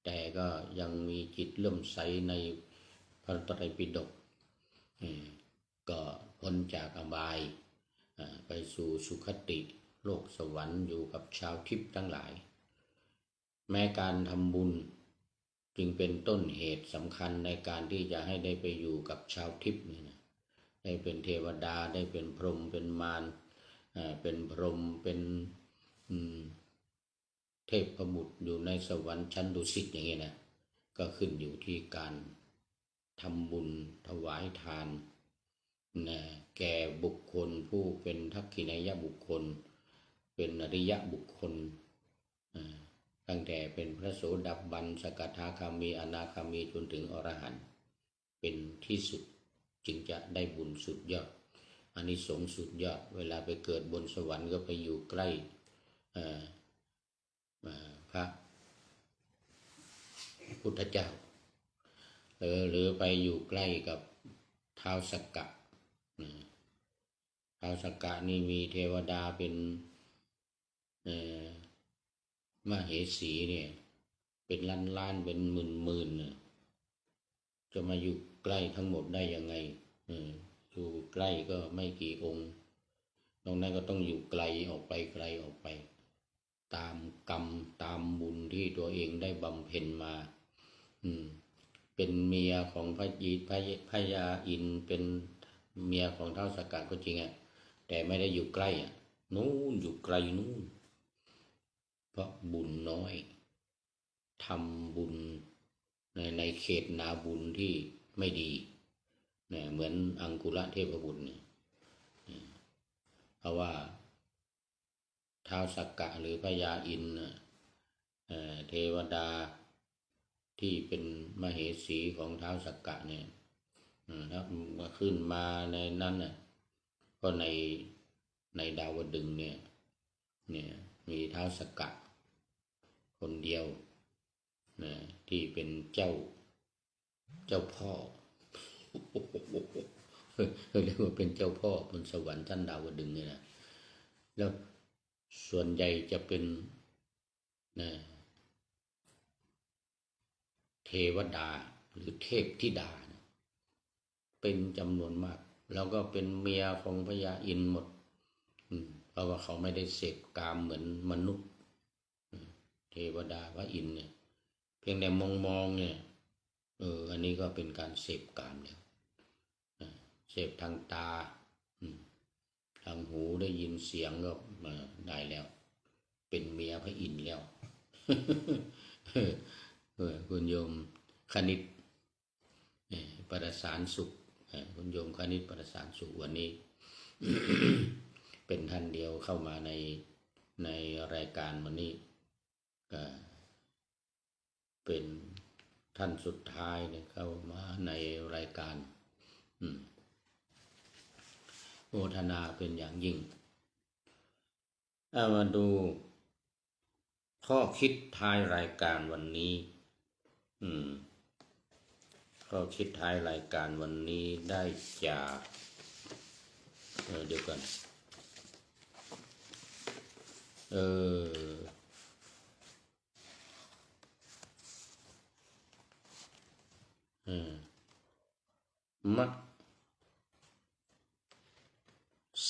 แต่ก็ยังมีจิตเลื่อมใสในพระไตรปิฎกก็พ้นจากอบายไปสู่สุคติโลกสวรรค์อยู่กับชาวทิพย์ทั้งหลายแม้การทำบุญจึงเป็นต้นเหตุสำคัญในการที่จะให้ได้ไปอยู่กับชาวทิพย์นี่นะได้เป็นเทวดาได้เป็นพรหมเป็นมารเป็นพรหมเป็นเทพบุตรอยู่ในสวรรค์ชั้นดุสิตอย่างนี้นะก็ขึ้นอยู่ที่การทำบุญถวายทานแก่บุคคลผู้เป็นทักขิณายบุคคลเป็นอริยบุคคลตั้งแต่เป็นพระโสดาบันสกทาคามีอนาคามีจนถึงอรหันต์เป็นที่สุดจึงจะได้บุญสุดยอดอานิสงส์สุดยอดเวลาไปเกิดบนสวรรค์ก็ไปอยู่ใกล้พระพุทธเจ้าหรือไปอยู่ใกล้กับท้าวสักกะท้าวสักกะนี่มีเทวดาเป็นมเหสีเนี่ยเป็นล้านเป็นหมื่นจะมาอยู่ใกล้ทั้งหมดได้ยังไงอยู่ใกล้ก็ไม่กี่องค์ตรงนั้นก็ต้องอยู่ไกลออกไปตามกรรมตามบุญที่ตัวเองได้บำเพ็ญมา เป็นเมียของพญาอินทร์เป็นเมียของท้าวสักกะก็จริงแต่ไม่ได้อยู่ใกล้นู้นอยู่ไกลนู้นเพราะบุญน้อยทำบุญในเขตนาบุญที่ไม่ดีเนี่ยเหมือนอังคุระเทพบุตรเนี่ยเพราะว่าท้าวสักกะหรือพญาอินทร์เทวดาที่เป็นมเหสีของท้าวสักกะเนี่ยถ้าขึ้นมาในนั้นน่ะก็ในดาวดึงส์เนี่ยมีท้าวสักกะคนเดียวนะที่เป็นเจ้าพ่อเรียกว่าเป็นเจ้าพ่อบนสวรรค์ชั้นดาวดึงส์เนี่ยนะแล้วส่วนใหญ่จะเป็นนะเทวดาหรือเทพธิดาเป็นจำนวนมากแล้วก็เป็นเมียของพญาอินทร์หมดเพราะว่าเขาไม่ได้เสพกามเหมือนมนุษย์เทวดาพระอินทร์เนี่ยเพียงแต่มองเนี่ยอันนี้ก็เป็นการเสพกามแล้วเสพทางตาทางหูได้ยินเสียงก็มาได้แล้วเป็นเมียพระอินทร์แล้วคุณโยมคณิตประสานสุขคุณโยมคณิตประสานสุขวันนี้ เป็นท่านเดียวเข้ามาในรายการวันนี้ก็เป็นท่านสุดท้ายเนี่ยเข้ามาในรายการโมทนาเป็นอย่างยิ่งมาดูข้อคิดท้ายรายการวันนี้ข้อคิดท้ายรายการวันนี้ได้จากเดี๋ยวก่อนมัด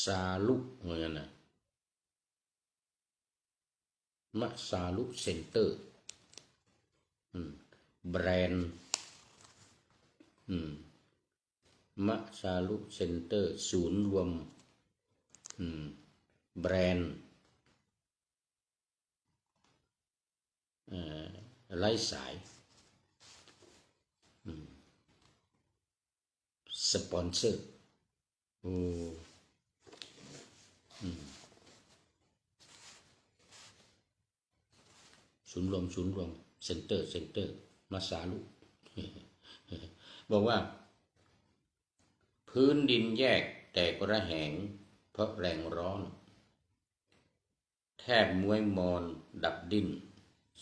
สาลุเหมือนกันนะมัดสาลุเซ็นเตอร์แบรนด์มัดสาลุเซ็นเตอร์ศูนย์รวมแบรนด์ไร้สายสปอนเซอร์ศูนย์รวมเซ็นเตอร์มาสาลุ บอกว่าพื้นดินแยกแตกระแหงเพราะแรงร้อนแทบม้วยมอนดับดิ้น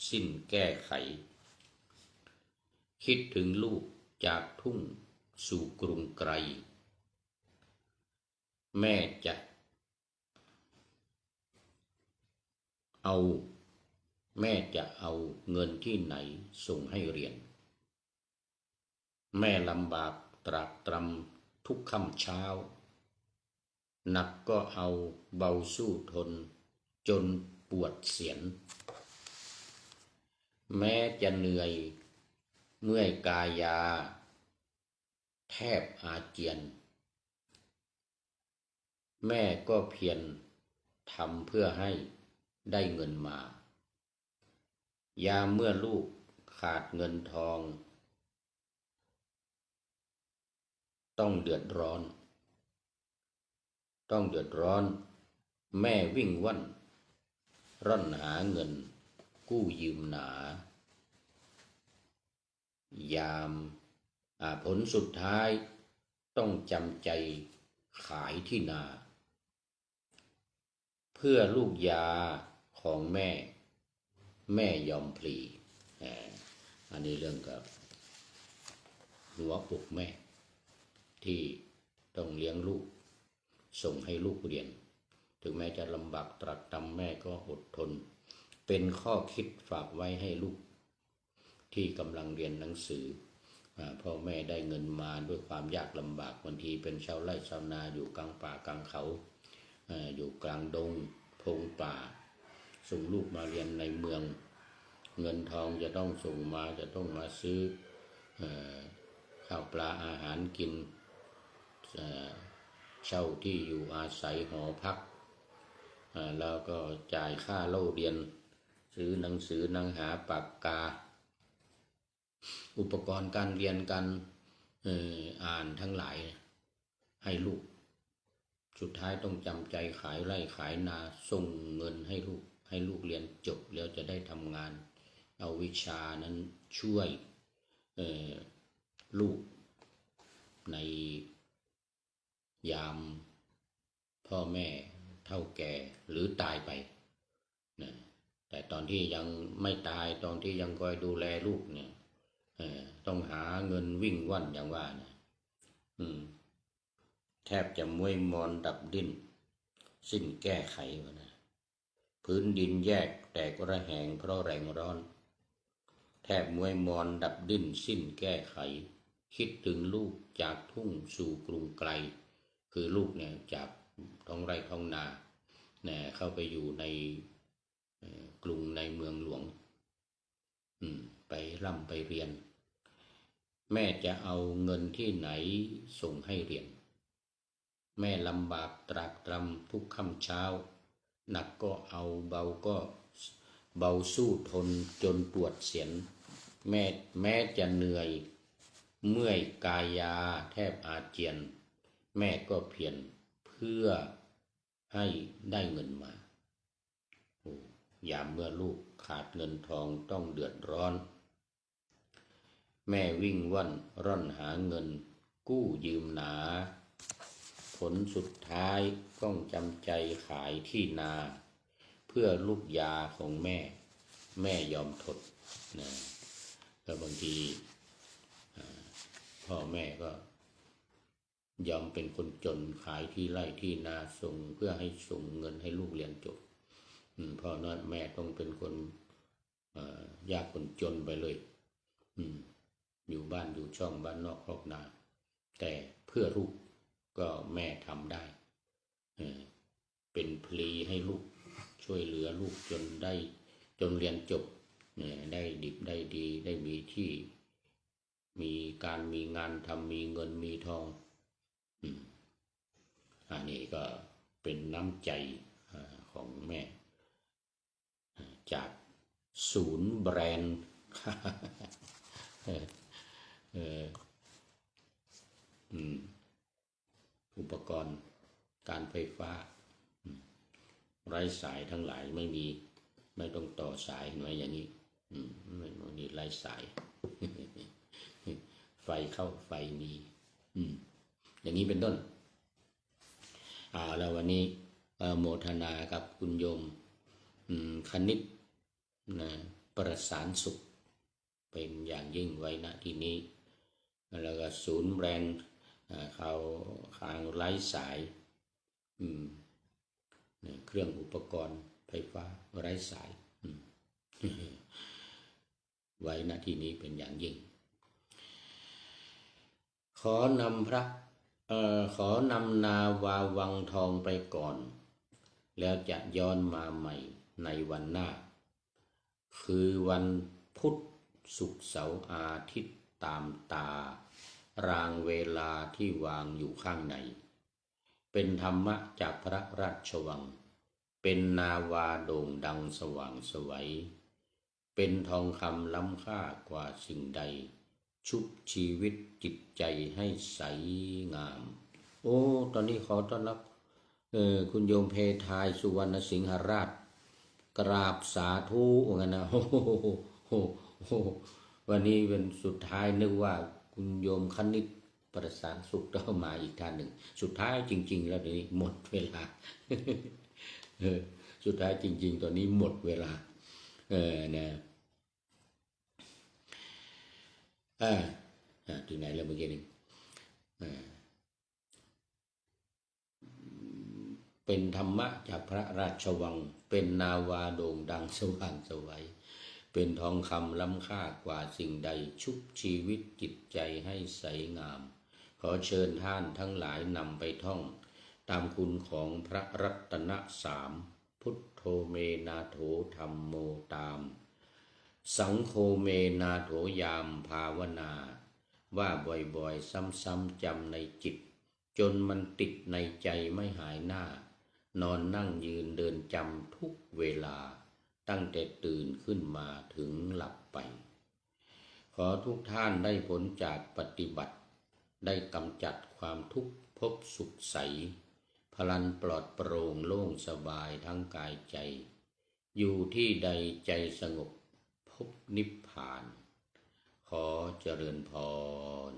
สิ้นแก้ไขคิดถึงลูกจากทุ่งสู่กรุงไกลแม่จะเอาเงินที่ไหนส่งให้เรียนแม่ลำบากตรากตรำทุกค่ำเช้าหนักก็เอาเบาสู้ทนจนปวดเสียนแม้จะเหนื่อยเมื่อยกายาแทบอาเจียนแม่ก็เพียรทำเพื่อให้ได้เงินมายามเมื่อลูกขาดเงินทองต้องเดือดร้อนแม่วิ่งว่อนร่อนหาเงินกู้ยืมหนายามผลสุดท้ายต้องจำใจขายที่นาเพื่อลูกยาของแม่ยอมพลีอันนี้เรื่องกับหัวอกแม่ที่ต้องเลี้ยงลูกส่งให้ลูกเรียนถึงแม้จะลำบากตรากตรำแม่ก็อดทนเป็นข้อคิดฝากไว้ให้ลูกที่กำลังเรียนหนังสือพ่อแม่ได้เงินมาด้วยความยากลำบากบางทีเป็นชาวไร่ชาวนาอยู่กลางป่ากลางเขาอยู่กลางดงพงป่าส่งลูกมาเรียนในเมืองเงินทองจะต้องส่งมาจะต้องมาซื้อ เอ่อข้าวปลาอาหารกินเช่าที่อยู่อาศัยหอพักแล้วก็จ่ายค่าเล่าเรียนซื้อหนังสือหนังหาปากกาอุปกรณ์การเรียนการอ่านทั้งหลายให้ลูกสุดท้ายต้องจำใจขายไร่ขายนาส่งเงินให้ลูกเรียนจบแล้วจะได้ทำงานเอาวิชานั้นช่วยลูกในยามพ่อแม่เฒ่าแก่หรือตายไปนะแต่ตอนที่ยังไม่ตายตอนที่ยังคอยดูแลลูกเนี่ยต้องหาเงินวิ่งว่อนอย่างว่านะแทบจะมวยมอนดับดิ้นสิ้นแก้ไขวะนะพื้นดินแยกแตกระแหงเพราะแรงร้อนแทบมวยมอนดับดิ้นสิ้นแก้ไขคิดถึงลูกจากทุ่งสู่กรุงไกลคือลูกเนี่ยจากท้องไร่ท้องนาเนี่ยเข้าไปอยู่ในกรุงในเมืองหลวงไปร่ำไปเรียนแม่จะเอาเงินที่ไหนส่งให้เรียนแม่ลำบากตรากตรำทุกค่ำเช้าหนักก็เอาเบาก็เบาสู้ทนจนปวดเสียนแม้จะเหนื่อยเมื่อยกายาแทบอาเจียนแม่ก็เพียรเพื่อให้ได้เงินมายามเมื่อลูกขาดเงินทองต้องเดือดร้อนแม่วิ่งว่อนร่อนหาเงินกู้ยืมหนาผลสุดท้ายต้องจำใจขายที่นาเพื่อลูกยาของแม่ยอมทดนะก็บางทีพ่อแม่ก็ยอมเป็นคนจนขายที่ไร่ที่นาส่งเพื่อให้ส่งเงินให้ลูกเรียนจบพ่อนั้นแม่ต้องเป็นคนยากคนจนไปเลยอยู่บ้านอยู่ช่องบ้านนอกครอบนาแต่เพื่อลูกก็แม่ทำได้เป็นพลีให้ลูกช่วยเหลือลูกจนเรียนจบได้ดิบได้ดีได้มีที่มีการมีงานทำมีเงินมีทองอันนี้ก็เป็นน้ำใจของแม่จากศูนย์แบรนด์อุปกรณ์การไฟฟ้าไร้สายทั้งหลายไม่ต้องต่อสายหน่อยอย่างนี้ไม่มีไร้สาย ไฟเข้าไฟมีอย่างนี้เป็นต้นแล้ววันนี้โมทนากับคุณโยมคณิตนะประสานสุขเป็นอย่างยิ่งไว้ณที่นี้แล้วก็ศูนย์แบรนด์เขาคางไร้สายเครื่องอุปกรณ์ไฟฟ้าไร้สายไว้ณที่นี้เป็นอย่างยิ่งขอนำนาวาวังทองไปก่อนแล้วจะย้อนมาใหม่ในวันหน้าคือวันพุธศุกร์เสาร์อาทิตย์ตามตารางเวลาที่วางอยู่ข้างในเป็นธรรมะจากพระราชวังเป็นนาวาโด่งดังสว่างไสวเป็นทองคำล้ำค่ากว่าสิ่งใดชุบชีวิตจิตใจให้ใสงามตอนนี้ขอต้อนรับคุณโยมเพทายสุวรรณสิงหราชกราบสาธุงั้นนะวันนี้เป็นสุดท้ายนึกว่าคุณโยมคณิตประสานสุขต้องมาอีกท่านหนึ่งสุดท้ายจริงๆแล้วนี้หมดเวลาสุดท้ายจริงๆตอนนี้หมดเวลานะถึงไหนแล้วเมื่อกี้นี้เป็นธรรมะจากพระราชวังเป็นนาวาโด่งดังสว่างไสวเป็นทองคำล้ำค่ากว่าสิ่งใดชุบชีวิตจิตใจให้ใสงามขอเชิญท่านทั้งหลายนำไปท่องตามคุณของพระรัตนสามพุทโธเมนาโถธัมโมตามสังโฆเมนาโถยามภาวนา ว่าบ่อยๆซ้ำๆจำในจิตจนมันติดในใจไม่หายหน้านอนนั่งยืนเดินจำทุกเวลาตั้งแต่ตื่นขึ้นมาถึงหลับไปขอทุกท่านได้ผลจากปฏิบัติได้กำจัดความทุกข์พบสุขใสพลันปลอดโปร่งโล่งสบายทั้งกายใจอยู่ที่ใดใจสงบพบนิพพานขอเจริญพร